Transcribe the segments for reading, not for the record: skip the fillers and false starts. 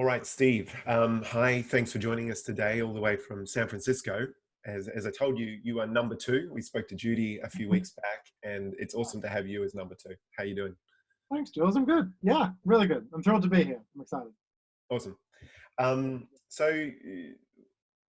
All right, Steve. Hi, thanks for joining us today, all the way from San Francisco. As I told you, you are number two. We spoke to Judy a few weeks back, and it's awesome to have you as number two. How you doing? Thanks, Jules. I'm good. Yeah, really good. I'm thrilled to be here. I'm excited. Awesome. So,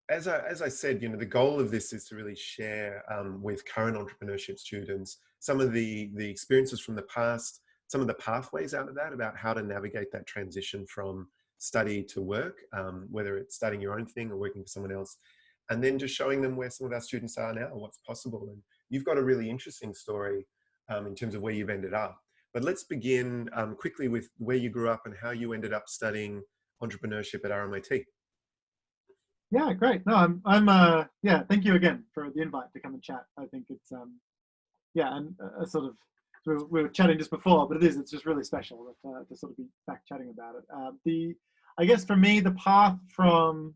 as I said, the goal of this is to really share with current entrepreneurship students some of the experiences from the past, some of the pathways out of that, about how to navigate that transition from study to work, whether it's starting your own thing or working for someone else, and then just showing them where some of our students are now, what's possible. And you've got a really interesting story in terms of where you've ended up. But let's begin quickly with where you grew up and how you ended up studying entrepreneurship at RMIT. Yeah, great. No, yeah, thank you again for the invite to come and chat. I think it's, yeah, and sort of, we were chatting just before, but it's just really special to sort of be back chatting about it. I guess for me, the path from,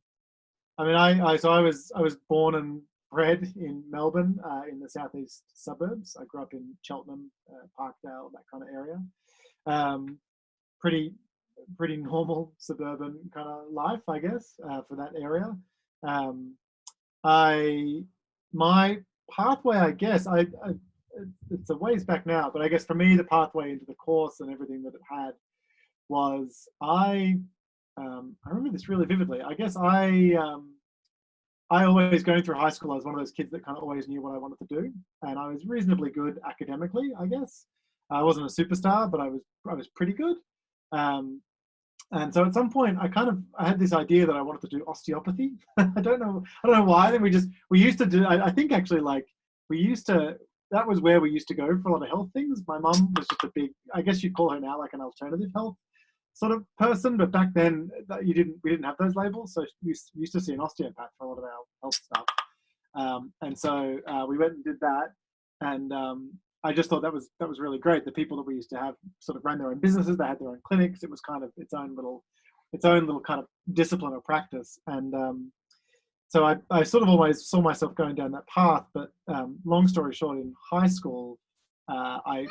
I mean, I was born and bred in Melbourne, in the southeast suburbs. I grew up in Cheltenham, Parkdale, that kind of area. Pretty normal suburban kind of life, I guess, for that area. My pathway, I guess, it's a ways back now, but I guess for me, the pathway into the course and everything that it had was I remember this really vividly. I guess I always, going through high school, I was one of those kids that kind of always knew what I wanted to do, and I was reasonably good academically, I guess. I wasn't a superstar, but I was pretty good. And so at some point, I had this idea that I wanted to do osteopathy. I don't know why. Then we used to do. I think actually, like, that was where we used to go for a lot of health things. My mum was just a big, I guess you'd call her now like an alternative health sort of person, but back then we didn't have those labels, so we used to see an osteopath for a lot of our health stuff. And so we went and did that, and I just thought that was really great. The people that we used to have sort of ran their own businesses, they had their own clinics. It was kind of its own little kind of discipline or practice. And so I sort of always saw myself going down that path. But long story short, in high school, I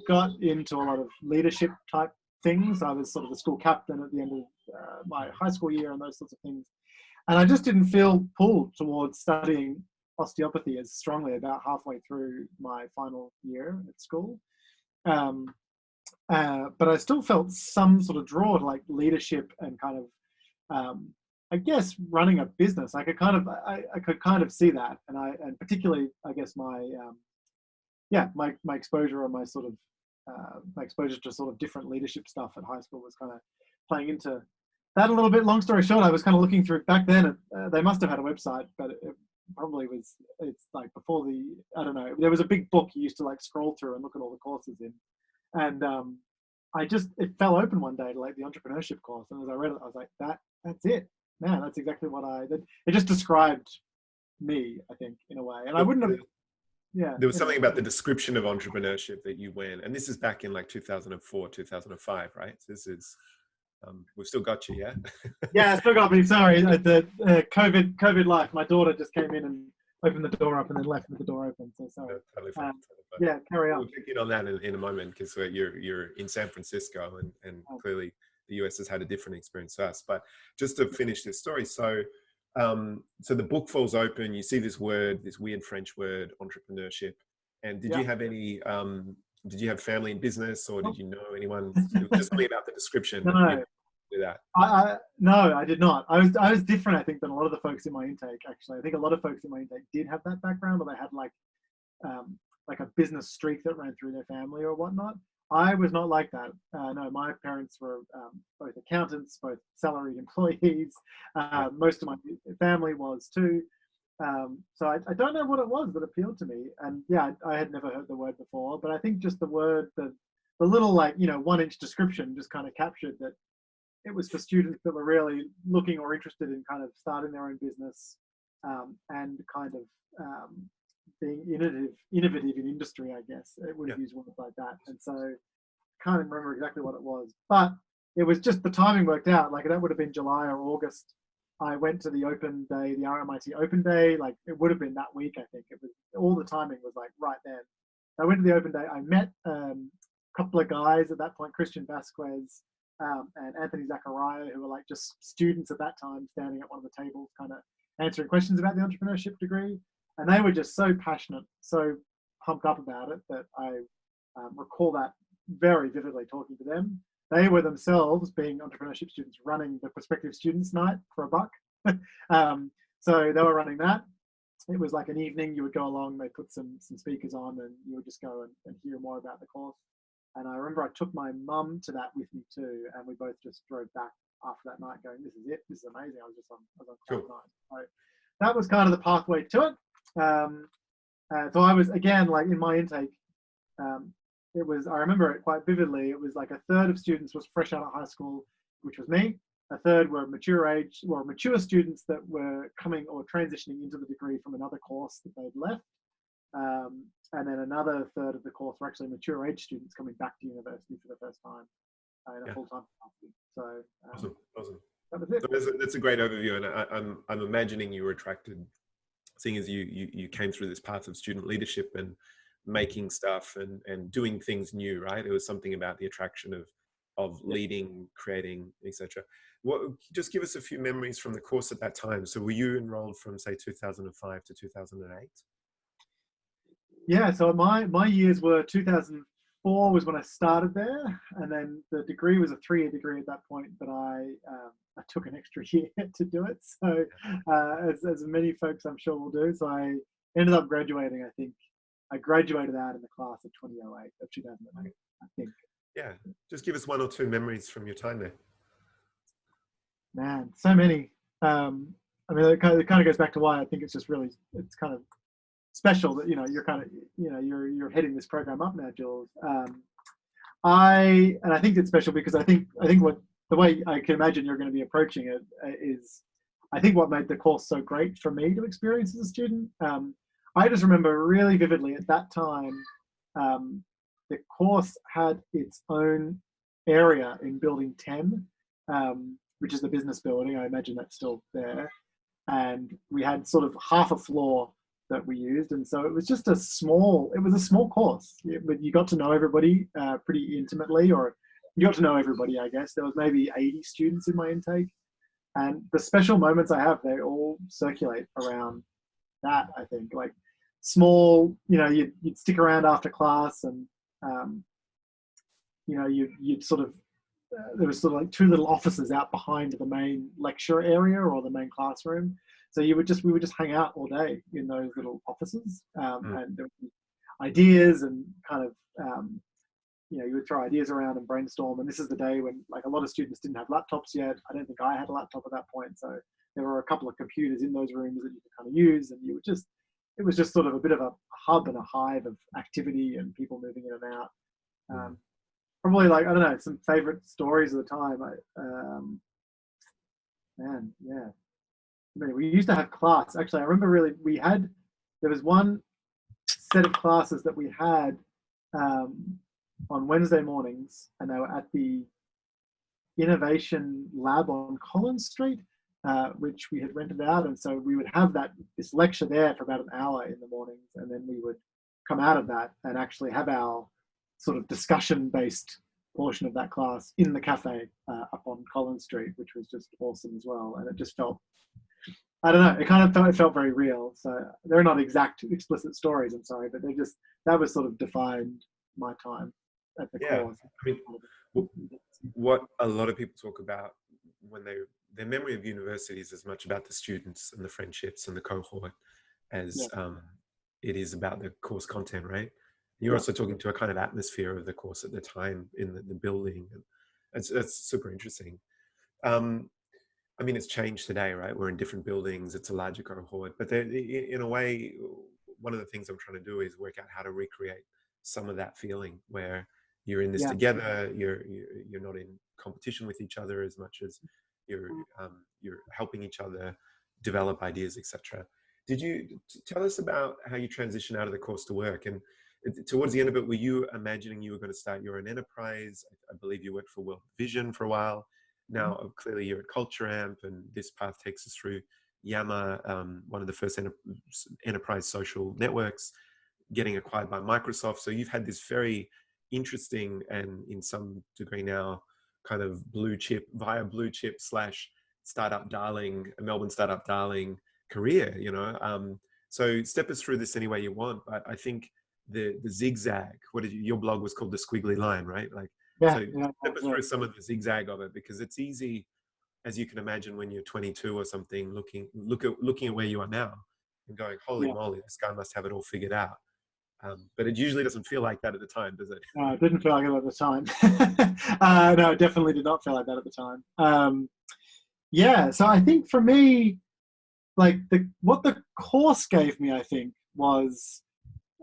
got into a lot of leadership type things. I was sort of the school captain at the end of my high school year and those sorts of things. And I just didn't feel pulled towards studying osteopathy as strongly about halfway through my final year at school. But I still felt some sort of draw to like leadership and kind of, I guess, running a business. I could kind of see that. And particularly, I guess my exposure or my exposure to sort of different leadership stuff at high school was kind of playing into that a little bit. Long story short, I was kind of looking through back then. They must have had a website, but it probably was. It's like before I don't know. There was a big book you used to like scroll through and look at all the courses in, and it fell open one day to like the entrepreneurship course, and as I read it, I was like, that's it, man. That's exactly what it just described me, I think, in a way, and I wouldn't have. Yeah, there was something about the description of entrepreneurship that you went, and this is back in like 2004, 2005, right? So this is, we've still got you, yeah? Yeah, still got me. Sorry, the COVID life. My daughter just came in and opened the door up and then left with the door open. So sorry. No, totally fine. Yeah, carry on. We'll check in on that in a moment, because you're in San Francisco, and clearly the US has had a different experience to us. But just to finish this story, so the book falls open, you see this weird French word, entrepreneurship. And did you have any, did you have family in business, or did you know anyone? Just something about the description. No. Do that. No, I did not. I was different, I think, than a lot of the folks in my intake, actually. I think a lot of folks in my intake did have that background, or they had like a business streak that ran through their family or whatnot. I was not like that. No, my parents were both accountants, both salaried employees. Most of my family was too. So I don't know what it was that appealed to me. And yeah, I had never heard the word before, but I think just the word, the little 1-inch description just kind of captured that it was for students that were really looking or interested in kind of starting their own business, and kind of being innovative in industry, I guess. It would have used words like that. And so I can't remember exactly what it was, but it was just the timing worked out. Like that would have been July or August. I went to the open day, the RMIT open day. Like it would have been that week, I think. It was all the timing was like right then. I went to the open day. I met a couple of guys at that point, Christian Vasquez and Anthony Zachariah, who were like just students at that time, standing at one of the tables, kind of answering questions about the entrepreneurship degree. And they were just so passionate, so pumped up about it that I recall that very vividly talking to them. They were themselves, being entrepreneurship students, running the prospective students night for $1. So they were running that. It was like an evening, you would go along, they put some speakers on, and you would just go and hear more about the course. And I remember I took my mum to that with me too, and we both just drove back after that night going, this is it, this is amazing. I was on cloud nine. So that was kind of the pathway to it. So I was, again, like in my intake, it was, I remember it quite vividly, it was like a third of students was fresh out of high school, which was me. A third were mature students that were coming or transitioning into the degree from another course that they'd left. And then another third of the course were actually mature age students coming back to university for the first time in a full-time capacity. So awesome. That was it. So that's a great overview, and I'm imagining you were attracted, seeing as you came through this path of student leadership and making stuff and doing things new, right? It was something about the attraction of leading, creating, etc. Just give us a few memories from the course at that time. So were you enrolled from, say, 2005 to 2008? Yeah, so my years were 2004 was when I started there, and then the degree was a 3-year degree at that point, but I took an extra year to do it. So as many folks I'm sure will do. So I ended up graduating, I think. I graduated out in the class of 2008, I think. Yeah, just give us one or two memories from your time there. Man, so many. I mean, it kind of goes back to why I think it's just really, it's kind of special that, you're kind of, you're heading this program up now, Jules. I think it's special because I think the way I can imagine you're going to be approaching it is, I think what made the course so great for me to experience as a student. I just remember really vividly at that time, the course had its own area in building 10, which is the business building. I imagine that's still there. And we had sort of half a floor that we used. And so it was just a small course. But you got to know everybody pretty intimately, or you got to know everybody, I guess. There was maybe 80 students in my intake. And the special moments I have, they all circulate around that, I think. Like small, you'd stick around after class and, you'd sort of, there was sort of like 2 little offices out behind the main lecture area or the main classroom. So we would just hang out all day in those little offices, and there would be ideas and kind of, you would throw ideas around and brainstorm. And this is the day when like a lot of students didn't have laptops yet. I don't think I had a laptop at that point. So there were a couple of computers in those rooms that you could kind of use, and it was just sort of a bit of a hub and a hive of activity and people moving in and out. Probably like, I don't know, some favorite stories of the time. I mean, we used to have class. Actually, I remember there was one set of classes that we had on Wednesday mornings, and they were at the Innovation Lab on Collins Street, which we had rented out. And so we would have this lecture there for about an hour in the mornings, and then we would come out of that and actually have our sort of discussion-based portion of that class in the cafe up on Collins Street, which was just awesome as well. And it just felt, I don't know, it felt very real. So they're not exact, explicit stories, I'm sorry, but that was sort of defined my time at the course. I mean, what a lot of people talk about when their memory of university is as much about the students and the friendships and the cohort as it is about the course content, right? You're also talking to a kind of atmosphere of the course at the time in the building. And that's super interesting. I mean, it's changed today, right? We're in different buildings. It's a larger cohort. But in a way, one of the things I'm trying to do is work out how to recreate some of that feeling where you're in this together. You're not in competition with each other as much as you're helping each other develop ideas, etc. Did you tell us about how you transition out of the course to work? And towards the end of it, were you imagining you were going to start your own enterprise? I believe you worked for World Vision for a while. Now, clearly you're at Culture Amp, and this path takes us through Yammer, one of the first enterprise social networks, getting acquired by Microsoft. So you've had this very interesting and in some degree now kind of blue chip slash startup darling, Melbourne startup darling career, you know. So step us through this any way you want, but I think the zigzag, your blog was called the squiggly line, right? Like, Yeah, so yeah, step us yeah. through some of the zigzag of it, because it's easy, as you can imagine, when you're 22 or something, looking at where you are now and going, holy Yeah. moly, this guy must have it all figured out. But it usually doesn't feel like that at the time, does it? No, it didn't feel like it at the time. No, it definitely did not feel like that at the time. Yeah, so I think for me, like what the course gave me, I think, was,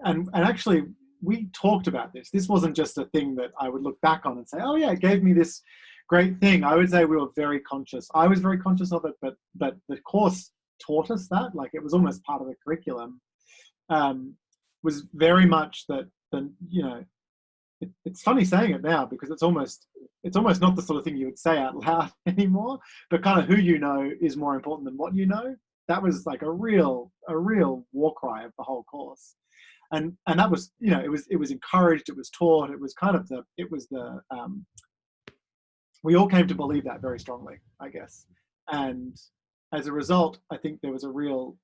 and actually we talked about this. This wasn't just a thing that I would look back on and say, oh yeah, it gave me this great thing. I would say we were very conscious. I was very conscious of it, but the course taught us that. Like, it was almost part of the curriculum. Was very much that you know, it's funny saying it now, because it's almost not the sort of thing you would say out loud anymore, but kind of who you know is more important than what you know. That was like a real war cry of the whole course. And that was, you know, it was encouraged, it was taught, it was kind of we all came to believe that very strongly, I guess. And as a result, I think there was a real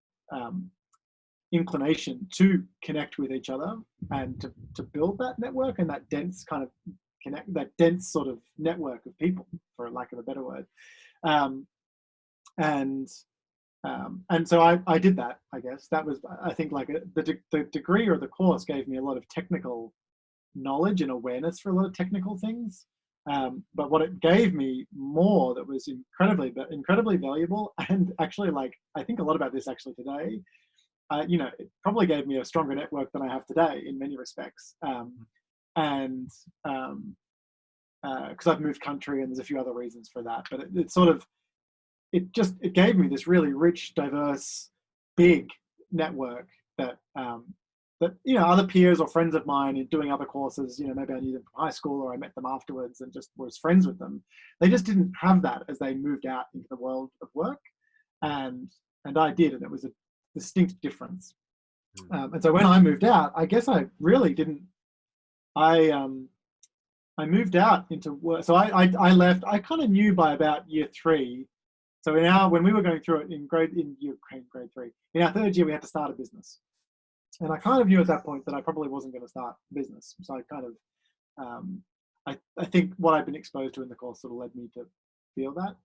inclination to connect with each other and to build that network and that dense kind of that dense sort of network of people, for lack of a better word. And so I did that, I guess. That was, I think, like the degree or the course gave me a lot of technical knowledge and awareness for a lot of technical things. But what it gave me more that was incredibly valuable, and actually, like, I think a lot about this actually today, you know, it probably gave me a stronger network than I have today in many respects. And because I've moved country, and there's a few other reasons for that, but it gave me this really rich, diverse, big network that you know, other peers or friends of mine in doing other courses, you know, maybe I knew them from high school or I met them afterwards and just was friends with them. They just didn't have that as they moved out into the world of work, and I did, and it was a distinct difference. And so when I moved out, I guess I really didn't. I moved out into work. So I left. I kind of knew by about year 3. So when we were going through it in grade 3, in our 3rd year, we had to start a business. And I kind of knew at that point that I probably wasn't going to start a business. So I kind of, I think what I'd been exposed to in the course sort of led me to feel that.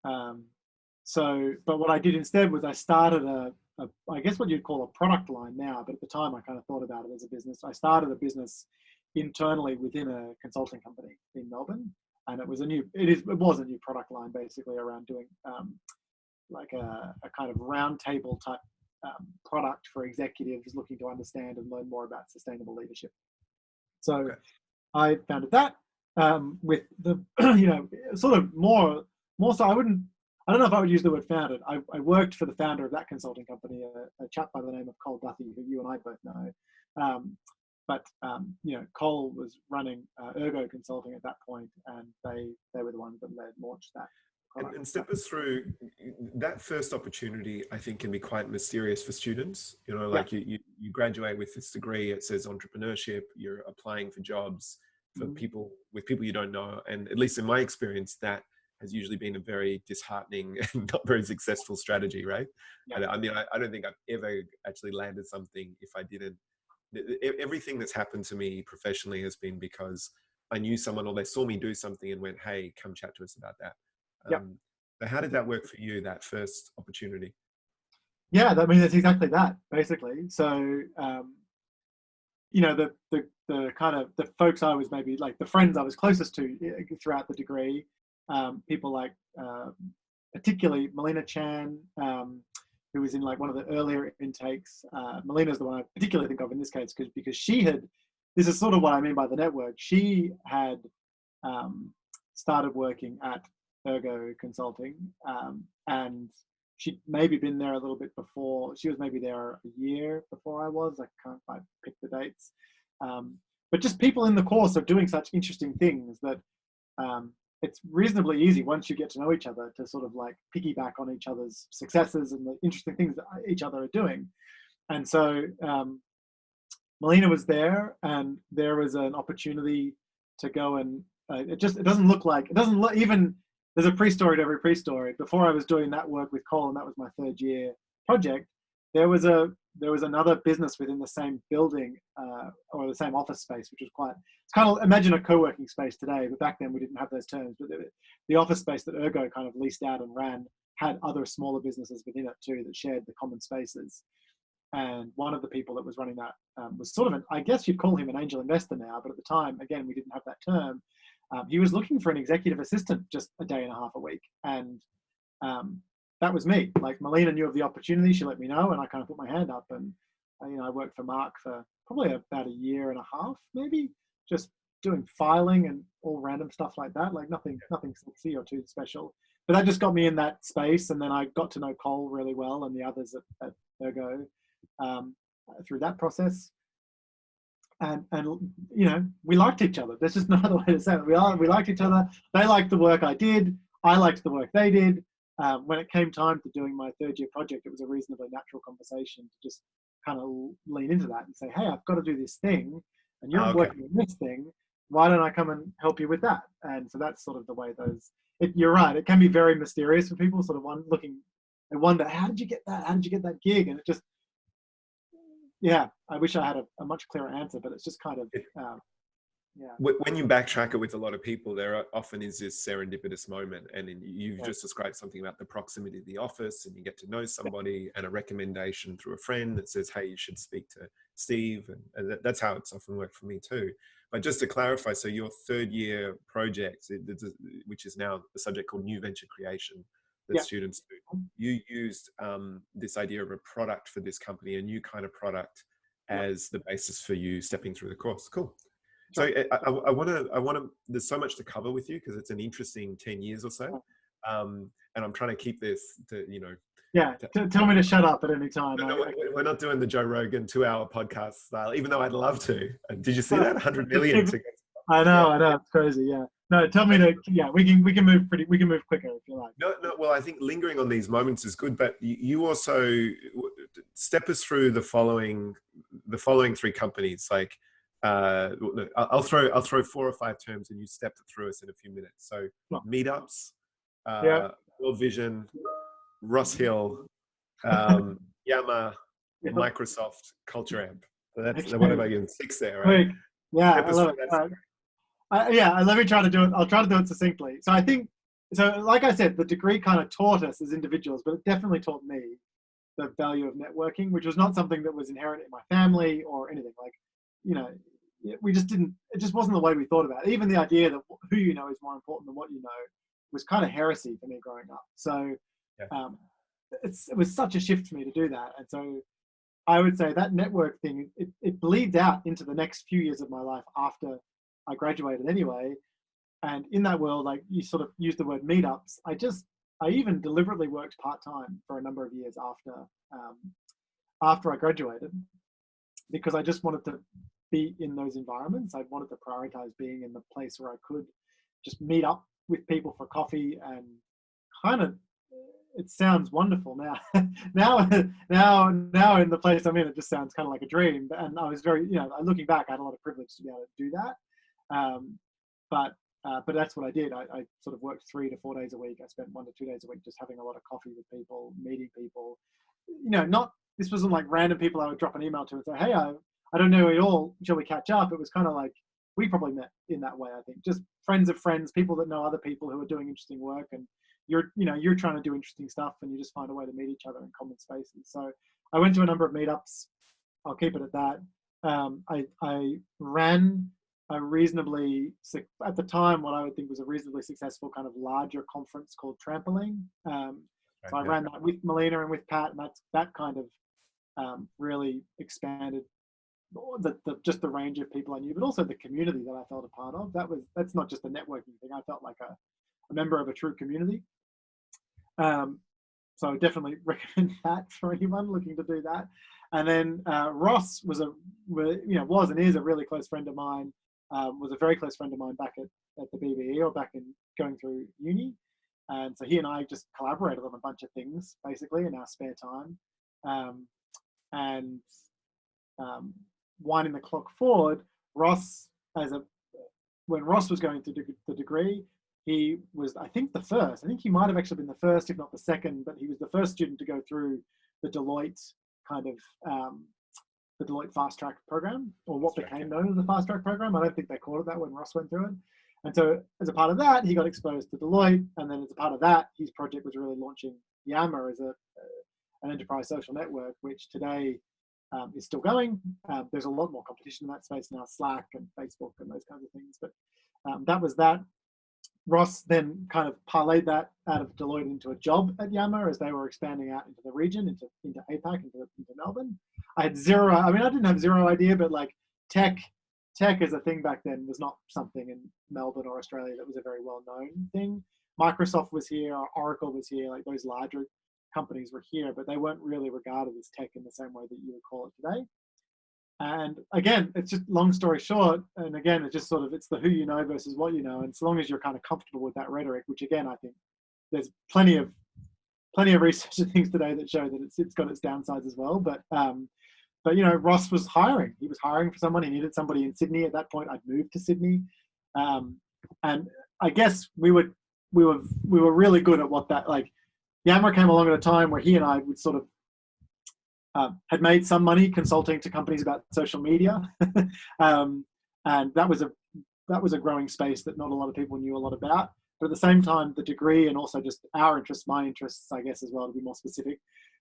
But what I did instead was I started I guess what you'd call a product line now, but at the time I kind of thought about it as a business. I started a business internally within a consulting company in Melbourne, and it was a new product line, basically around doing like a kind of roundtable type product for executives looking to understand and learn more about sustainable leadership. So okay. I founded that with the you know, sort of more so I don't know if I would use the word founded. I worked for the founder of that consulting company, a chap by the name of Cole Duthie, who you and I both know. But you know, Cole was running Ergo Consulting at that point, and they were the ones that launched that. And step us through that first opportunity. I think can be quite mysterious for students. You know, like you graduate with this degree. It says entrepreneurship. You're applying for jobs for people you don't know, and at least in my experience, that has usually been a very disheartening and not very successful strategy, right? Yeah. I mean, I don't think I've ever actually landed something if I didn't. Everything that's happened to me professionally has been because I knew someone or they saw me do something and went, hey, come chat to us about that. So how did that work for you, that first opportunity? Yeah, I mean, that's exactly that, basically. So, you know, the kind of the folks I was maybe like the friends I was closest to throughout the degree, people like particularly Melina Chan, who was in like one of the earlier intakes. Melina's the one I particularly think of in this case because she had, this is sort of what I mean by the network. She had started working at Ergo Consulting, and she'd maybe been there a little bit before. She was maybe there a year before I was. I can't quite pick the dates. But just people in the course are doing such interesting things that it's reasonably easy once you get to know each other to sort of like piggyback on each other's successes and the interesting things that each other are doing. And so Melina was there, and there was an opportunity to go and it doesn't look like, it doesn't look, even there's a pre-story to every pre-story. Before I was doing that work with Cole, and that was my 3rd year project, there was another business within the same building, or the same office space, which was quite, it's kind of, imagine a co-working space today, but back then we didn't have those terms. But the office space that Ergo kind of leased out and ran had other smaller businesses within it too that shared the common spaces. And one of the people that was running that was sort of I guess you'd call him an angel investor now, but at the time, again, we didn't have that term. He was looking for an executive assistant just a day and a half a week. And that was me. Like, Melina knew of the opportunity. She let me know, and I kind of put my hand up. And I worked for Mark for probably about a year and a half, maybe, just doing filing and all random stuff like that. Like nothing sexy or too special. But that just got me in that space. And then I got to know Cole really well, and the others at Ergo through that process. And we liked each other. There's just no other way to say it. We liked each other. They liked the work I did. I liked the work they did. When it came time to doing my 3rd year project, it was a reasonably natural conversation to just kind of lean into that and say, hey, I've got to do this thing, and you're working on this thing. Why don't I come and help you with that? And so that's sort of the way you're right. It can be very mysterious for people, sort of they wonder, how did you get that? How did you get that gig? And it just, yeah, I wish I had a much clearer answer, but it's just kind of, yeah. When you backtrack it with a lot of people, there often is this serendipitous moment, and you've just described something about the proximity of the office, and you get to know somebody, and a recommendation through a friend that says, hey, you should speak to Steve. And that's how it's often worked for me too. But just to clarify, so your 3rd year project, which is now a subject called New Venture Creation that students do, you used this idea of a product for this company, a new kind of product, as the basis for you stepping through the course. Cool. So I want to, there's so much to cover with you, because it's an interesting 10 years or so. And I'm trying to keep this to, Yeah, tell me to shut up at any time. No, we're not doing the Joe Rogan 2-hour podcast style, even though I'd love to. Did you see that? 100 million to get. I know, it's crazy. Yeah. No, tell me to. Yeah, we can move quicker if you like. No. Well, I think lingering on these moments is good, but you also step us through the following 3 companies. Like, I'll throw 4 or 5 terms, and you step through us in a few minutes. So, meetups, World Vision, Ross Hill, Yammer, Microsoft, Culture Amp. So that's what about you? 6 there, right? Quick. Yeah, I love it. Let me try to do it. I'll try to do it succinctly. So I think, like I said, the degree kind of taught us as individuals, but it definitely taught me the value of networking, which was not something that was inherent in my family or anything. Like, we just didn't, it just wasn't the way we thought about it. Even the idea that who you know is more important than what you know was kind of heresy for me growing up. So it was such a shift for me to do that. And so I would say that network thing, it bleeds out into the next few years of my life after I graduated anyway. And in that world, like you sort of used the word meetups, I even deliberately worked part-time for a number of years after I graduated, because I just wanted to be in those environments. I wanted to prioritize being in the place where I could just meet up with people for coffee, and kind of, it sounds wonderful now. now in the place I'm in, it just sounds kind of like a dream. And I was very, looking back, I had a lot of privilege to be able to do that. But that's what I did. I sort of worked 3 to 4 days a week. I spent 1 to 2 days a week just having a lot of coffee with people, meeting people. This wasn't like random people I would drop an email to and say, hey, I don't know you all, shall we catch up? It was kind of like, we probably met in that way, I think. Just friends of friends, people that know other people who are doing interesting work, and you're trying to do interesting stuff, and you just find a way to meet each other in common spaces. So I went to a number of meetups. I'll keep it at that. I ran a reasonably, at the time, what I would think was a reasonably successful kind of larger conference called Trampoline. So I ran that with Melina and with Pat, and that kind of really expanded just the range of people I knew, but also the community that I felt a part of. That's not just a networking thing. I felt like a member of a true community. So I definitely recommend that for anyone looking to do that. And then Ross was and is a really close friend of mine. Was a very close friend of mine back at the BBE, or back in going through uni. And so he and I just collaborated on a bunch of things basically in our spare time. Winding the clock forward, Ross, as when Ross was going to do the degree, he was, I think, the first. I think he might have actually been the first, if not the second, but he was the first student to go through the Deloitte kind of the Deloitte fast track program, or what became known as the fast track program. I don't think they called it that when Ross went through it. And so as a part of that, he got exposed to Deloitte. And then as a part of that, his project was really launching Yammer as an enterprise social network, which today is still going. There's a lot more competition in that space now, Slack and Facebook and those kinds of things. But that was that. Ross then kind of parlayed that out of Deloitte into a job at Yammer as they were expanding out into the region, into APAC, into Melbourne. I didn't have zero idea, but like tech as a thing back then was not something in Melbourne or Australia that was a very well-known thing. Microsoft was here, Oracle was here, like those larger companies were here, but they weren't really regarded as tech in the same way that you would call it today. And again, it's just long story short, and again, it's just sort of, it's the who you know versus what you know. And so long as you're kind of comfortable with that rhetoric, which again, I think there's plenty of research and things today that show that it's got its downsides as well. But you know, Ross was hiring. He was hiring for someone. He needed somebody in Sydney. At that point, I'd moved to Sydney, and I guess we were really good at what that, like, Yammer came along at a time where he and I would sort of had made some money consulting to companies about social media, and that was a growing space that not a lot of people knew a lot about. But at the same time, the degree and also just our interests, my interests, I guess as well, to be more specific,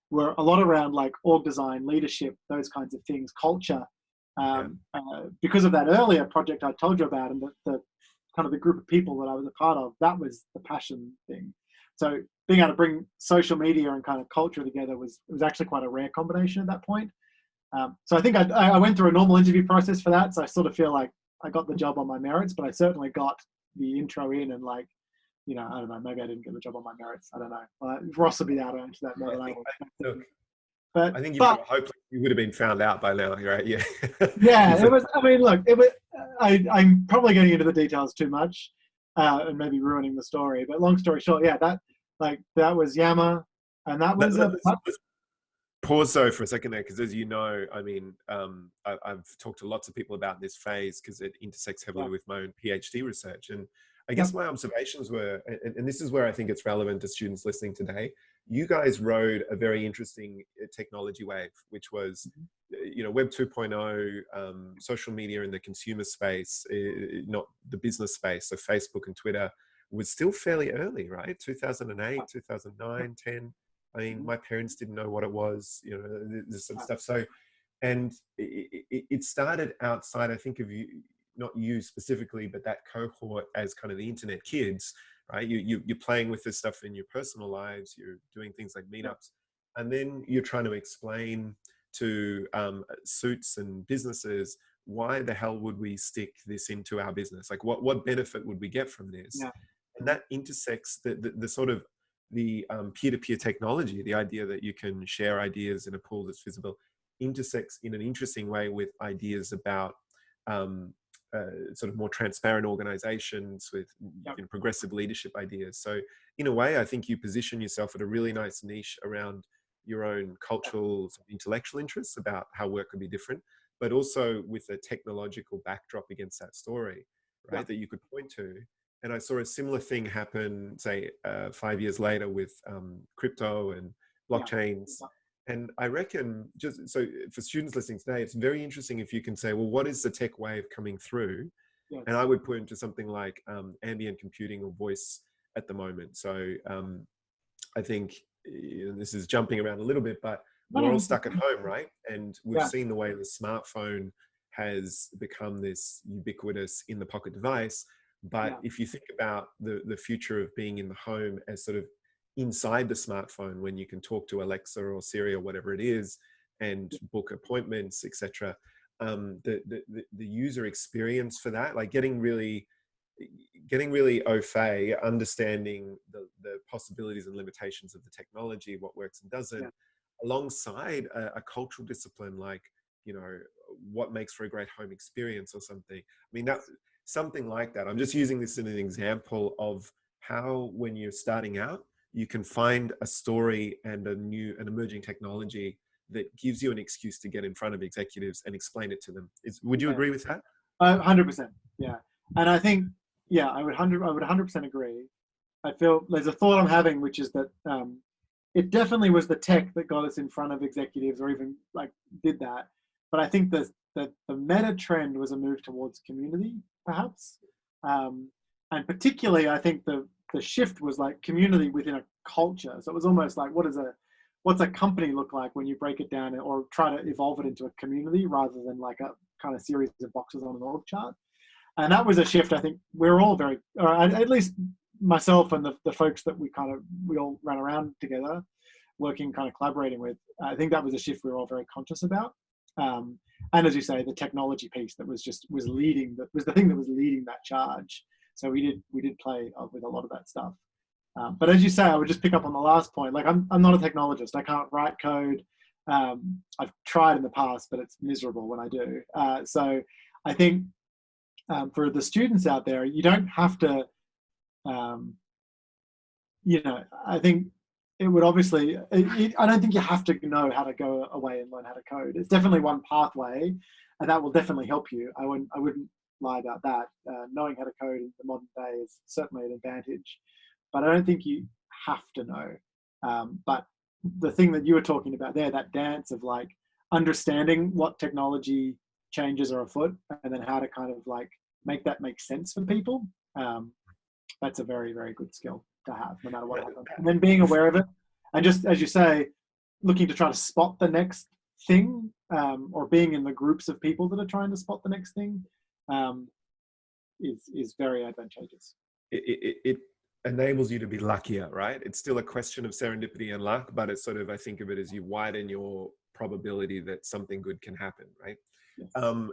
were a lot around like org design, leadership, those kinds of things, culture. Because of that earlier project I told you about, and the kind of the group of people that I was a part of, that was the passion thing. So being able to bring social media and kind of culture together was actually quite a rare combination at that point. So I think I went through a normal interview process for that. So I sort of feel like I got the job on my merits, but I certainly got the intro in, and like, you know, I don't know, maybe I didn't get the job on my merits. I don't know. Ross will be able to answer that more than I will. But I think hopefully you would have been found out by now, right? Yeah. Yeah, it was. I mean, look, it was. I'm probably getting into the details too much, and maybe ruining the story. But long story short, yeah, that was Yammer, and that was let's pause though for a second there, because as you know, I mean, I've talked to lots of people about this phase because it intersects heavily with my own PhD research. And I guess my observations were, and this is where I think it's relevant to students listening today, you guys rode a very interesting technology wave, which was, you know, Web 2.0, social media in the consumer space, not the business space. So Facebook and Twitter was still fairly early, right? 2008, 2009, 10. I mean, my parents didn't know what it was, you know, this sort of stuff. So, and it started outside, I think, of you, not you specifically, but that cohort as kind of the internet kids, right? You're playing with this stuff in your personal lives, you're doing things like meetups, and then you're trying to explain to suits and businesses, why the hell would we stick this into our business? Like, what benefit would we get from this? Yeah. And that intersects the sort of the peer-to-peer technology, the idea that you can share ideas in a pool that's visible, intersects in an interesting way with ideas about sort of more transparent organizations with progressive leadership ideas. So in a way, I think you position yourself at a really nice niche around your own cultural, intellectual interests about how work could be different, but also with a technological backdrop against that story, right, that you could point to. And I saw a similar thing happen, say, 5 years later with crypto and blockchains. And I reckon, just so for students listening today, it's very interesting if you can say, well, what is the tech wave coming through? And I would point to something like ambient computing or voice at the moment. So I think this is jumping around a little bit, but we're all stuck at home, right? And we've seen the way the smartphone has become this ubiquitous in the pocket device. But if you think about the future of being in the home as sort of inside the smartphone, when you can talk to Alexa or Siri or whatever it is and book appointments, etc., the user experience for that, like getting really au fait, understanding the possibilities and limitations of the technology, what works and doesn't, alongside a cultural discipline like, you know, what makes for a great home experience or something. I mean, that something like that. I'm just using this as an example of how, when you're starting out, you can find a story and an emerging technology that gives you an excuse to get in front of executives and explain it to them. Would you agree with that? 100%. Yeah. And I think, yeah, I would 100% agree. I feel there's a thought I'm having, which is that it definitely was the tech that got us in front of executives, or even like did that. But I think the meta trend was a move towards community, perhaps, and particularly I think the shift was like community within a culture. So it was almost like what's a company look like when you break it down or try to evolve it into a community rather than like a kind of series of boxes on an org chart. And that was a shift I think we're all very, or at least myself and the folks that we all ran around together, working, kind of collaborating with. I think that was a shift we were all very conscious about. And as you say, the technology piece that was leading, that was the thing that was leading that charge. So we did play with a lot of that stuff. But as you say, I would just pick up on the last point. Like I'm not a technologist. I can't write code. I've tried in the past, but it's miserable when I do. So I think for the students out there, you don't have to. I think it would obviously. I don't think you have to know how to go away and learn how to code. It's definitely one pathway, and that will definitely help you. I wouldn't lie about that. Knowing how to code in the modern day is certainly an advantage, but I don't think you have to know. But the thing that you were talking about there, that dance of like understanding what technology changes are afoot, and then how to kind of like make that make sense for people. That's a very, very good skill to have, no matter what happens. And then being aware of it, and just as you say, looking to try to spot the next thing, or being in the groups of people that are trying to spot the next thing, is very advantageous. It enables you to be luckier, right? It's still a question of serendipity and luck, but it's sort of, I think of it as you widen your probability that something good can happen, right? Yes.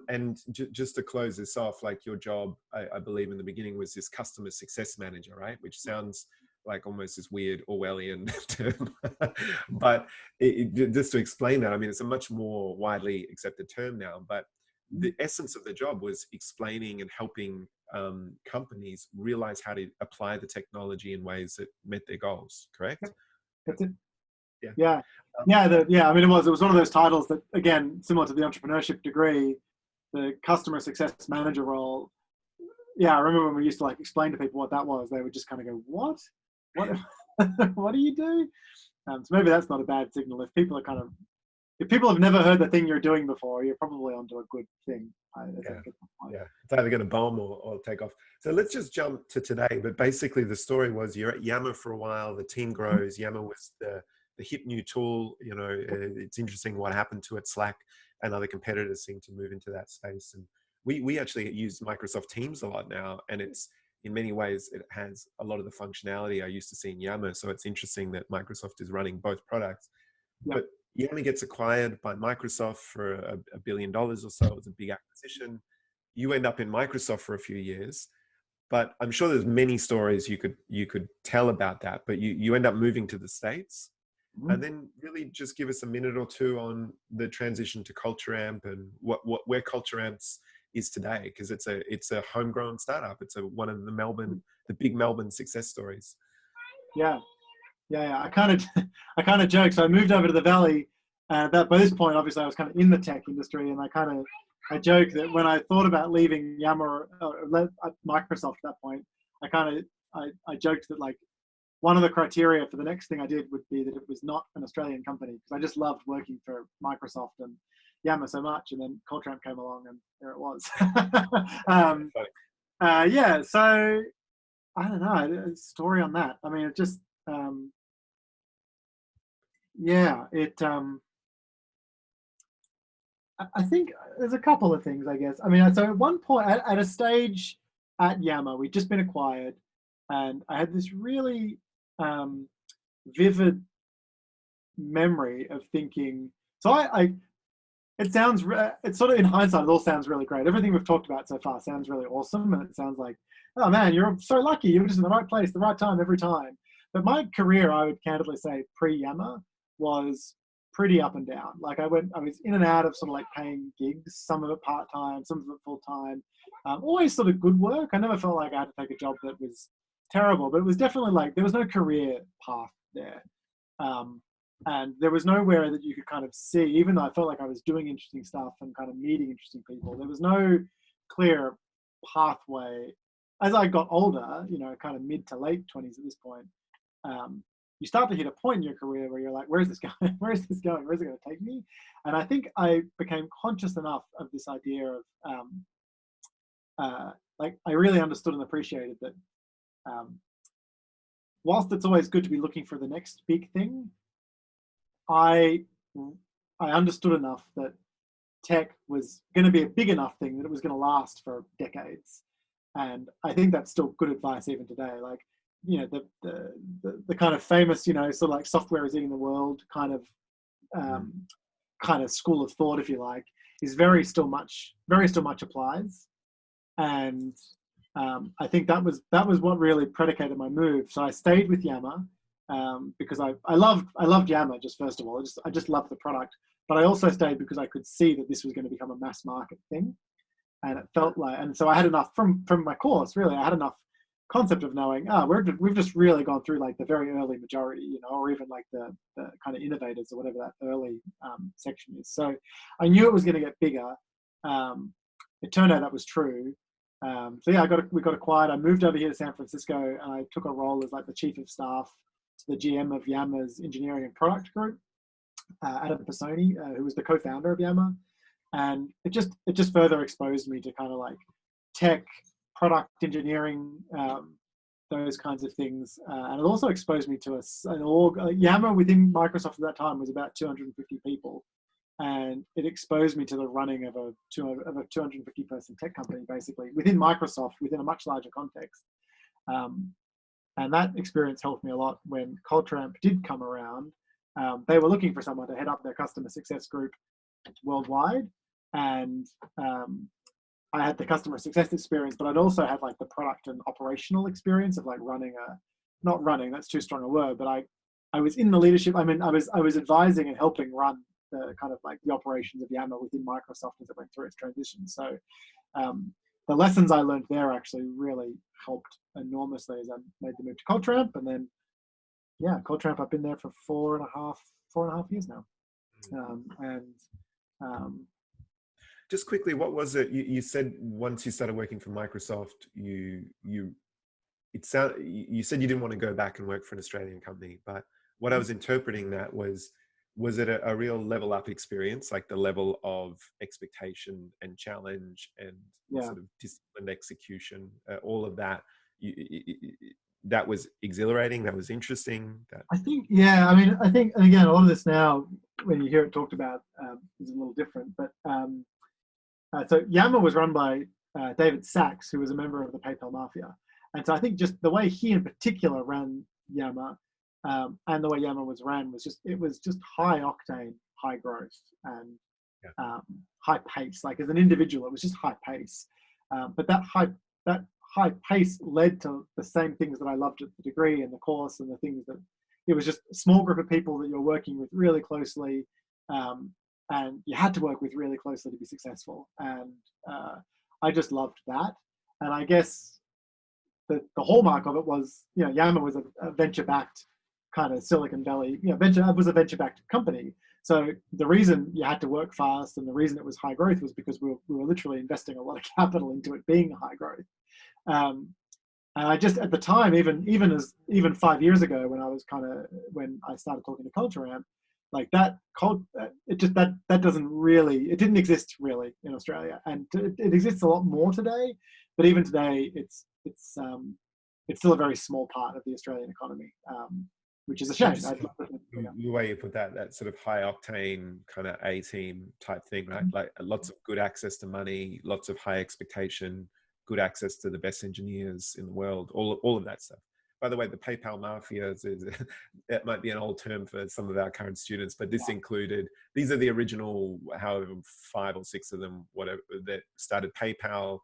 And just to close this off, like your job, I believe in the beginning was this customer success manager, right? Which sounds like almost this weird Orwellian term. But just to explain that, I mean, it's a much more widely accepted term now, but the essence of the job was explaining and helping companies realize how to apply the technology in ways that met their goals, correct? That's it. Yeah. I mean, it was one of those titles that, again, similar to the entrepreneurship degree, the customer success manager role. Yeah, I remember when we used to like explain to people what that was, they would just kind of go, "What? What do you do?" So maybe that's not a bad signal. If people have never heard the thing you're doing before, you're probably onto a good thing. Yeah, it's either going to bomb or take off. So let's just jump to today. But basically, the story was you're at Yammer for a while. The team grows. Yammer was the hip new tool. You know, it's interesting what happened to it. Slack and other competitors seem to move into that space. And we actually use Microsoft Teams a lot now, and it's in many ways it has a lot of the functionality I used to see in Yammer. So it's interesting that Microsoft is running both products. Yep. But Yammer gets acquired by Microsoft for $1 billion or so. It was a big acquisition. You end up in Microsoft for a few years, but I'm sure there's many stories you could tell about that. But you end up moving to the States, and then really just give us a minute or two on the transition to Culture Amp and where Culture Amps is today, because it's a homegrown startup. It's one of the big Melbourne success stories. Yeah. I kind of joke. So I moved over to the Valley. By this point, obviously, I was kind of in the tech industry, and I joke that when I thought about leaving Yammer or Microsoft at that point, I joked that like one of the criteria for the next thing I did would be that it was not an Australian company, because I just loved working for Microsoft and Yammer so much, and then Culture Amp came along, and there it was. Yeah. So I don't know. A story on that. I mean, it just. I think there's a couple of things, I guess. I mean, so at one point, at a stage at Yammer, we'd just been acquired, and I had this really vivid memory of thinking. So it's sort of in hindsight, it all sounds really great. Everything we've talked about so far sounds really awesome, and it sounds like, oh man, you're so lucky. You're just in the right place, the right time, every time. But my career, I would candidly say, pre-Yammer was pretty up and down. Like I was in and out of sort of like paying gigs, some of it part-time, some of it full-time, always sort of good work. I never felt like I had to take a job that was terrible, but it was definitely like, there was no career path there. And there was nowhere that you could kind of see, even though I felt like I was doing interesting stuff and kind of meeting interesting people, there was no clear pathway as I got older, you know, kind of mid to late 20s at this point. You start to hit a point in your career where you're like, where's this going? Where is this going? Where's it going to take me? And I think I became conscious enough of this idea of like I really understood and appreciated that whilst it's always good to be looking for the next big thing, I understood enough that tech was going to be a big enough thing that it was going to last for decades. And I think that's still good advice even today. Like, you know, the kind of famous, you know, sort of like software is eating the world kind of school of thought, if you like, is very still much applies. And I think that was what really predicated my move. So I stayed with Yammer because I loved Yammer, just first of all. I just loved the product. But I also stayed because I could see that this was going to become a mass market thing. And it felt like, and so I had enough from my course, really, I had enough concept of knowing, we've just really gone through like the very early majority, you know, or even like the kind of innovators or whatever that early section is. So I knew it was going to get bigger. It turned out that was true. So yeah, we got acquired. I moved over here to San Francisco and I took a role as like the chief of staff to the GM of Yammer's engineering and product group, Adam Pisoni, who was the co-founder of Yammer. And it just further exposed me to kind of like tech, product engineering, those kinds of things. And it also exposed me to an org. Yammer within Microsoft at that time was about 250 people. And it exposed me to the running of a 250 person tech company, basically, within Microsoft, within a much larger context. And that experience helped me a lot when CultureAmp did come around. They were looking for someone to head up their customer success group worldwide. And I had the customer success experience, but I'd also had like the product and operational experience of like not running, that's too strong a word, but I was in the leadership. I mean, I was advising and helping run the kind of like the operations of Yammer within Microsoft as it went through its transition. So the lessons I learned there actually really helped enormously as I made the move to CultureAmp. And then, yeah, CultureAmp, I've been there for 4.5 years now. Just quickly, what was it? You said once you started working for Microsoft, you said you didn't want to go back and work for an Australian company, but what I was interpreting that was it a real level up experience, like the level of expectation and challenge and sort of disciplined execution, all of that, that was exhilarating, that was interesting? I think, yeah, I mean, I think, and again, a lot of this now, when you hear it talked about, is a little different, but so Yammer was run by David Sachs, who was a member of the PayPal Mafia. And so I think just the way he in particular ran Yammer and the way Yammer was ran was just high octane, high growth and high pace. Like as an individual, it was just high pace. But that high pace led to the same things that I loved at the degree and the course and the things that it was just a small group of people that you're working with really closely. And you had to work with really closely to be successful. And I just loved that. And I guess the hallmark of it was, you know, Yammer was a venture-backed kind of Silicon Valley, you know, it was a venture-backed company. So the reason you had to work fast and the reason it was high growth was because we were literally investing a lot of capital into it being high growth. And I just, at the time, even 5 years ago when I started talking to CultureAmp, like that it didn't exist really in Australia, and it exists a lot more today. But even today, it's still a very small part of the Australian economy, which is a shame. The way you put that sort of high octane kind of A-team type thing, right? Like lots of good access to money, lots of high expectation, good access to the best engineers in the world, all of that stuff. By the way, the PayPal Mafia it might be an old term for some of our current students, but these are the original, however, 5 or 6 of them, whatever, that started PayPal,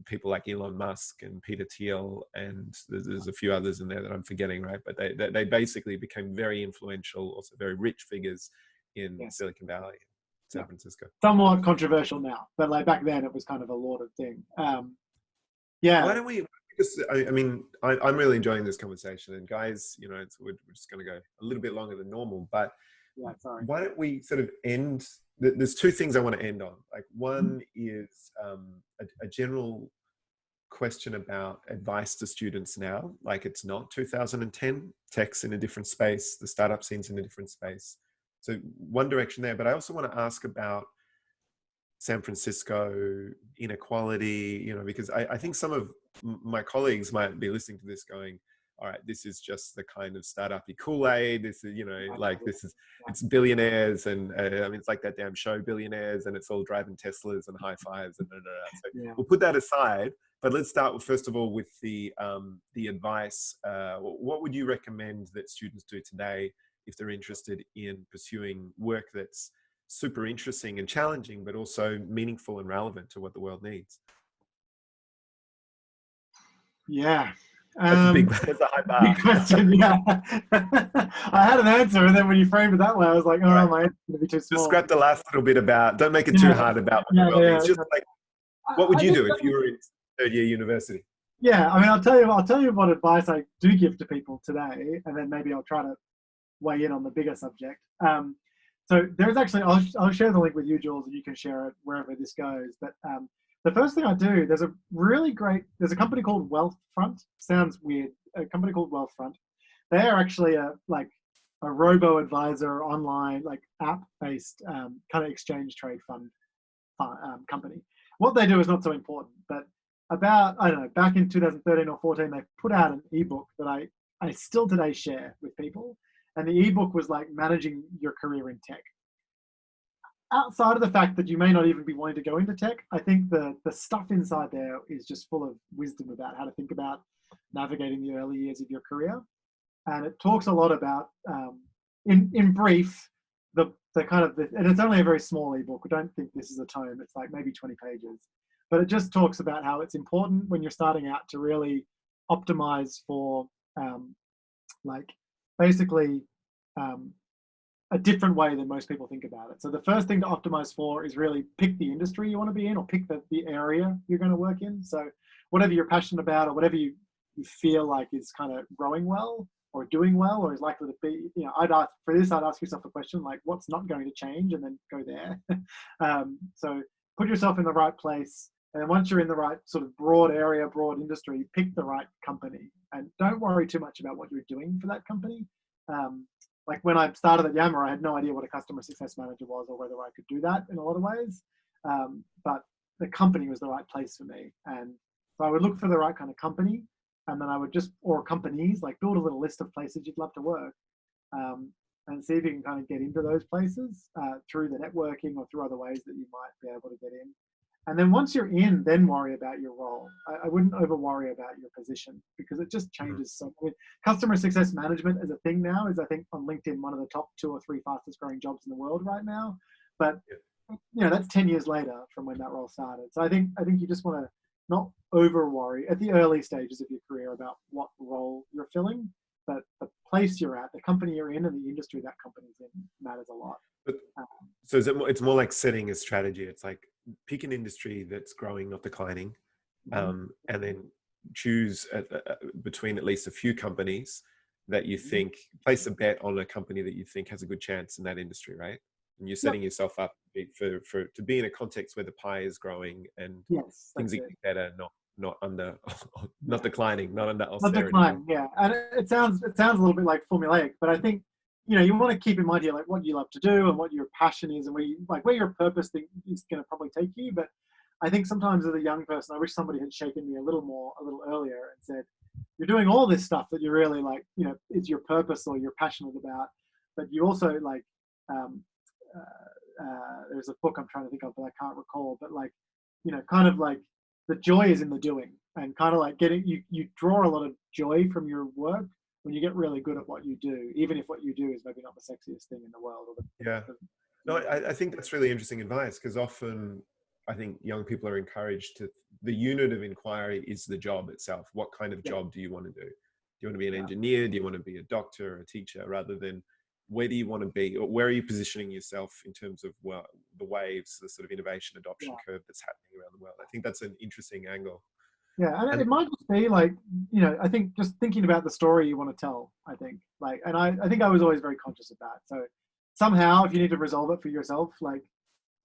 people like Elon Musk and Peter Thiel, and there's a few others in there that I'm forgetting, right? But they basically became very influential, also very rich figures in Silicon Valley, San Francisco. Somewhat controversial now, but like back then it was kind of a lauded thing. Why don't we? I mean, I'm really enjoying this conversation, and guys, you know, we're just going to go a little bit longer than normal, but why don't we sort of end? There's 2 things I want to end on. Like one is a general question about advice to students now. Like, it's not 2010, tech's in a different space, the startup scene's in a different space. So one direction there, but I also want to ask about San Francisco inequality, because I think some of my colleagues might be listening to this going, all right, this is just the kind of startup-y Kool-Aid. This is, it's billionaires, and I mean, it's like that damn show, Billionaires, and it's all driving Teslas and high fives and so we'll put that aside. But let's start first of all with the advice. What would you recommend that students do today if they're interested in pursuing work that's super interesting and challenging, but also meaningful and relevant to what the world needs? Yeah. That's a high bar. Big question, yeah. I had an answer, and then when you framed it that way, I was like, oh, right. My answer's going to be too small. Just scrap the last little bit about, don't make it too hard about what the world needs. Just like, what would you do if you were in third year university? Yeah, I mean, I'll tell you what advice I do give to people today, and then maybe I'll try to weigh in on the bigger subject. So there's actually, I'll share the link with you, Jules, and you can share it wherever this goes. But the first thing I do, there's a company called Wealthfront. Sounds weird. A company called Wealthfront. They are actually a robo-advisor online, like app-based kind of exchange trade fund company. What they do is not so important, but about, I don't know, back in 2013 or 14, they put out an ebook that I still today share with people. And the ebook was like managing your career in tech. Outside of the fact that you may not even be wanting to go into tech, I think the stuff inside there is just full of wisdom about how to think about navigating the early years of your career. And it talks a lot about, in brief, the kind of, and it's only a very small ebook. I don't think this is a tome. It's like maybe 20 pages. But it just talks about how it's important when you're starting out to really optimize for, basically a different way than most people think about it. So the first thing to optimize for is really pick the industry you want to be in, or pick the area you're going to work in. So whatever you're passionate about, or whatever you feel like is kind of growing well or doing well, or is likely to be, I'd ask yourself a question like, what's not going to change, and then go there. So put yourself in the right place. And then once you're in the right sort of broad area, broad industry, pick the right company, and don't worry too much about what you're doing for that company. Like when I started at Yammer, I had no idea what a customer success manager was, or whether I could do that in a lot of ways. But the company was the right place for me. And so I would look for the right kind of company, and then I would or companies, like build a little list of places you'd love to work, and see if you can kind of get into those places through the networking or through other ways that you might be able to get in. And then once you're in, then worry about your role. I wouldn't over worry about your position, because it just changes so much. Customer success management as a thing now is, I think, on LinkedIn, one of the top 2 or 3 fastest growing jobs in the world right now. But that's 10 years later from when that role started. So I think you just want to not over worry at the early stages of your career about what role you're filling, but the place you're at, the company you're in, and the industry that company's in matters a lot. But, so it's more like setting a strategy. It's like, pick an industry that's growing, not declining, and then choose between at least a few companies that you think, place a bet on a company that you think has a good chance in that industry, right? And you're setting yourself up to be in a context where the pie is growing and things are getting better, not declining, not under austerity. Not declining, yeah. And it sounds a little bit like formulaic, but I think, you want to keep in mind here, like, what you love to do and what your passion is, and where your purpose thing is going to probably take you. But I think sometimes as a young person, I wish somebody had shaken me a little earlier and said, you're doing all this stuff that you really like, is your purpose or you're passionate about, but you also there's a book I'm trying to think of, but I can't recall, but kind of like the joy is in the doing, and kind of like you draw a lot of joy from your work when you get really good at what you do, even if what you do is maybe not the sexiest thing in the world. No, I think that's really interesting advice, because often I think young people are encouraged to, the unit of inquiry is the job itself. What kind of job do you want to do? Do you want to be an engineer? Do you want to be a doctor or a teacher? Rather than where do you want to be, or where are you positioning yourself in terms of the waves, the sort of innovation adoption curve that's happening around the world. I think that's an interesting angle. Yeah, and it might just be like, I think just thinking about the story you want to tell, I think. I think I was always very conscious of that. So somehow, if you need to resolve it for yourself,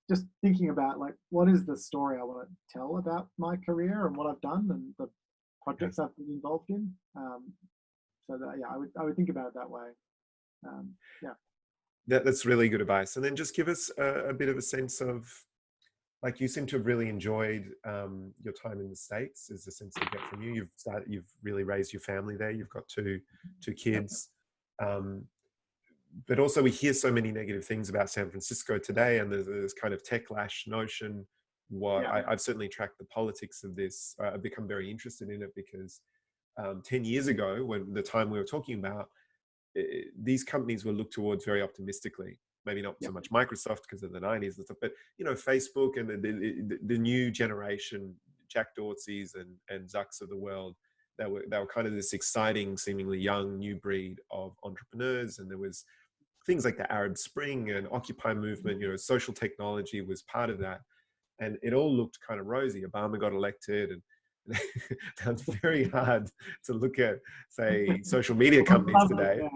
just thinking about like, what is the story I want to tell about my career and what I've done and the Yeah. projects I've been involved in. So that, yeah, I would think about it that way. Yeah. That's really good advice. And then just give us a bit of a sense of, like, you seem to have really enjoyed your time in the States, is the sense I get from you. You've really raised your family there. You've got two Yep. kids. But also we hear so many negative things about San Francisco today, and there's this kind of techlash notion. Yeah. I've certainly tracked the politics of this. I've become very interested in it because 10 years ago, when the time we were talking about, these companies were looked towards very optimistically. Maybe not so Yep. much Microsoft because of the 90s and stuff, but Facebook and the new generation, Jack Dorseys and Zucks of the world, they were kind of this exciting, seemingly young new breed of entrepreneurs. And there was things like the Arab Spring and Occupy movement. Social technology was part of that, and it all looked kind of rosy. Obama got elected, and now it's very hard to look at, say, social media companies today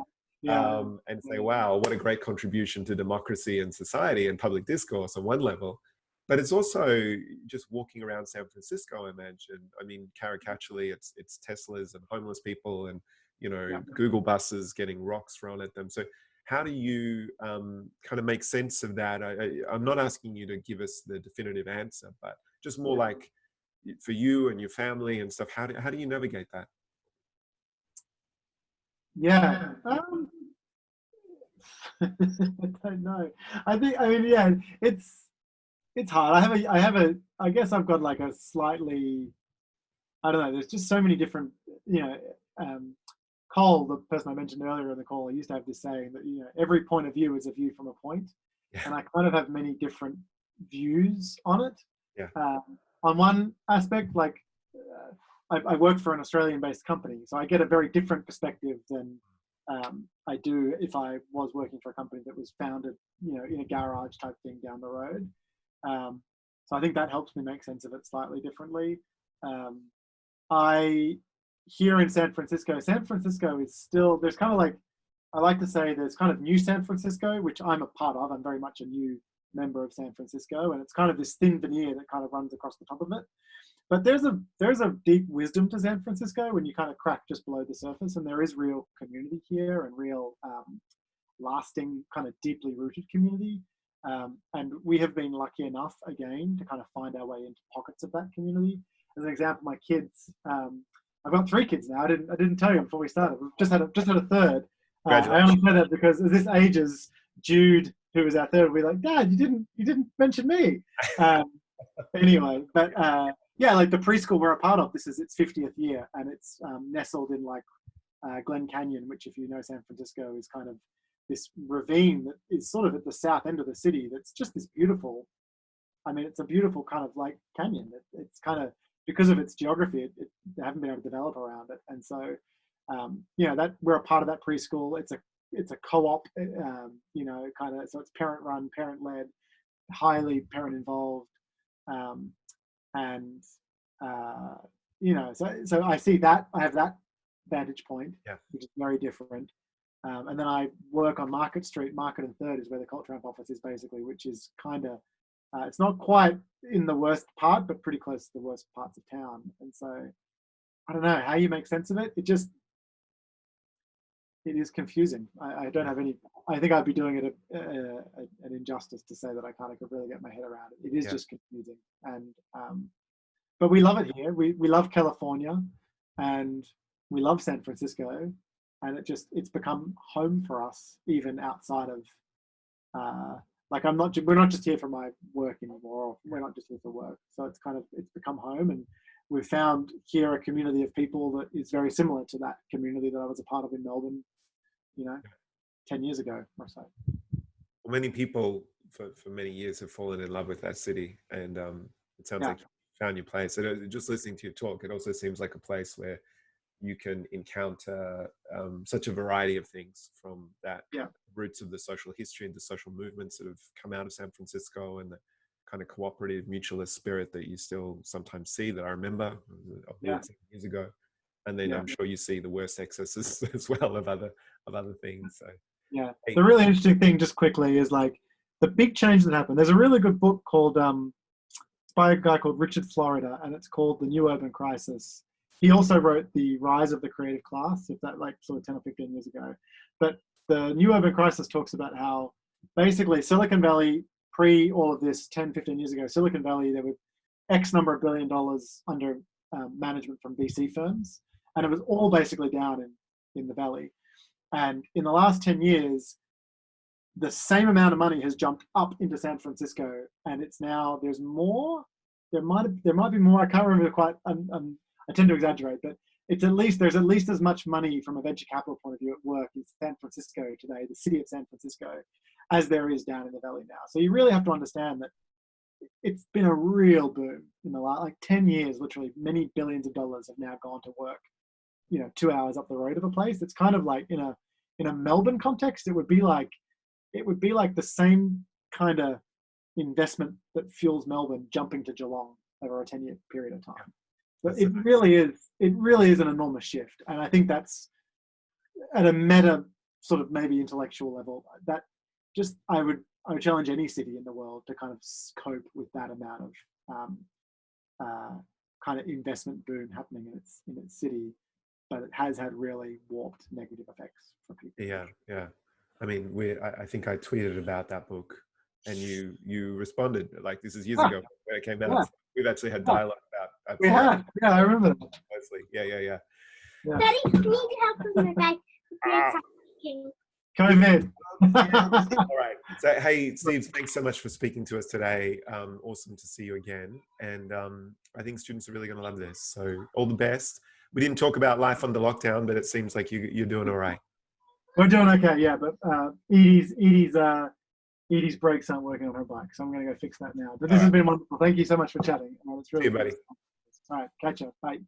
Yeah. and say, Yeah. wow, what a great contribution to democracy and society and public discourse on one level. But it's also just walking around San Francisco, I imagine. I mean, caricaturally, it's Teslas and homeless people and, Yeah. Google buses getting rocks thrown at them. So how do you kind of make sense of that? I'm not asking you to give us the definitive answer, but just more Yeah. like, for you and your family and stuff, how do you navigate that? Yeah. I don't know. I mean, yeah, it's hard. I guess I've got like a slightly, I don't know, there's just so many different, you know, Cole, the person I mentioned earlier in the call, I used to have this saying that, every point of view is a view from a point. Yeah. And I kind of have many different views on it. Yeah. On one aspect, like I work for an Australian-based company, so I get a very different perspective than I do if I was working for a company that was founded, in a garage type thing down the road. So I think that helps me make sense of it slightly differently. I Here in San Francisco is still, there's kind of like, I like to say there's kind of new San Francisco, which I'm a part of. I'm very much a new member of San Francisco, and it's kind of this thin veneer that kind of runs across the top of it. But there's a deep wisdom to San Francisco when you kind of crack just below the surface, and there is real community here and real lasting, kind of deeply rooted community. And we have been lucky enough, again, to kind of find our way into pockets of that community. As an example, my kids, I've got 3 kids now. I didn't tell you before we started. We've just had a third. I only say that because as this ages, Jude, who was our third, will be like, Dad, you didn't mention me. Anyway, but yeah, like the preschool we're a part of, this is its 50th year, and it's nestled in like Glen Canyon, which, if you know San Francisco, is kind of this ravine that is sort of at the south end of the city. That's just this beautiful. I mean, it's a beautiful kind of like canyon. It's kind of, because of its geography, they haven't been able to develop around it, and so that we're a part of that preschool. It's a co-op, kind of, so it's parent run, parent led, highly parent involved, and so I see that, I have that vantage point, Yeah. which is very different. And then I work on Market Street. Market and Third is where the Culture Amp office is, basically, which is kind of, it's not quite in the worst part, but pretty close to the worst parts of town. And so I don't know how you make sense of it. It is confusing. I don't have any, I think I'd be doing it an injustice to say that I kind of could really get my head around it. It is just confusing. And, but we love it here. We love California, and we love San Francisco, and it's become home for us, even outside of, like we're not just here for my work anymore, or we're not just here for work. So it's become home, and we've found here a community of people that is very similar to that community that I was a part of in Melbourne, 10 years ago or so. Well, many people for many years have fallen in love with that city, and it sounds like you found your place. And just listening to your talk, it also seems like a place where you can encounter such a variety of things, from that roots of the social history and the social movements that have come out of San Francisco, and the kind of cooperative mutualist spirit that you still sometimes see, that I remember 7 years ago. And then I'm sure you see the worst excesses as well of other things. So the really interesting thing, just quickly, is like the big change that happened. There's a really good book called it's by a guy called Richard Florida, and it's called The New Urban Crisis. He also wrote The Rise of the Creative Class, if that like sort of 10 or 15 years ago. But the New Urban Crisis talks about how basically Silicon Valley, pre all of this 10, 15 years ago, Silicon Valley, there were X number of $1 billion under management from VC firms. And it was all basically down in the Valley. And in the last 10 years, the same amount of money has jumped up into San Francisco, and it's now, there's more, there might be more, I can't remember quite, I tend to exaggerate, but there's at least as much money from a venture capital point of view at work in San Francisco today, the city of San Francisco, as there is down in the Valley now. So you really have to understand that it's been a real boom in the last, like 10 years, literally many billions of dollars have now gone to work, 2 hours up the road of a place. It's kind of like in a Melbourne context, it would be like the same kind of investment that fuels Melbourne jumping to Geelong over a 10-year period of time. But it really is an enormous shift. And I think that's at a meta sort of maybe intellectual level, that just, I would challenge any city in the world to kind of cope with that amount of kind of investment boom happening in its city. But it has had really warped negative effects for people. Yeah. I mean, I think I tweeted about that book, and you responded, like, this is years ago when it came out. Yeah. So we've actually had dialogue about. We have, yeah, I remember that. Mostly, yeah. Daddy, you need help with your bag. COVID. All right. So, hey, Steve, thanks so much for speaking to us today. Awesome to see you again. And I think students are really going to love this. So all the best. We didn't talk about life under lockdown, but it seems like you're doing all right. We're doing okay, yeah. But Edie's brakes aren't working on her bike, so I'm going to go fix that now. But this has been wonderful. Thank you so much for chatting. It's really See you, buddy. All right, catch up. Bye.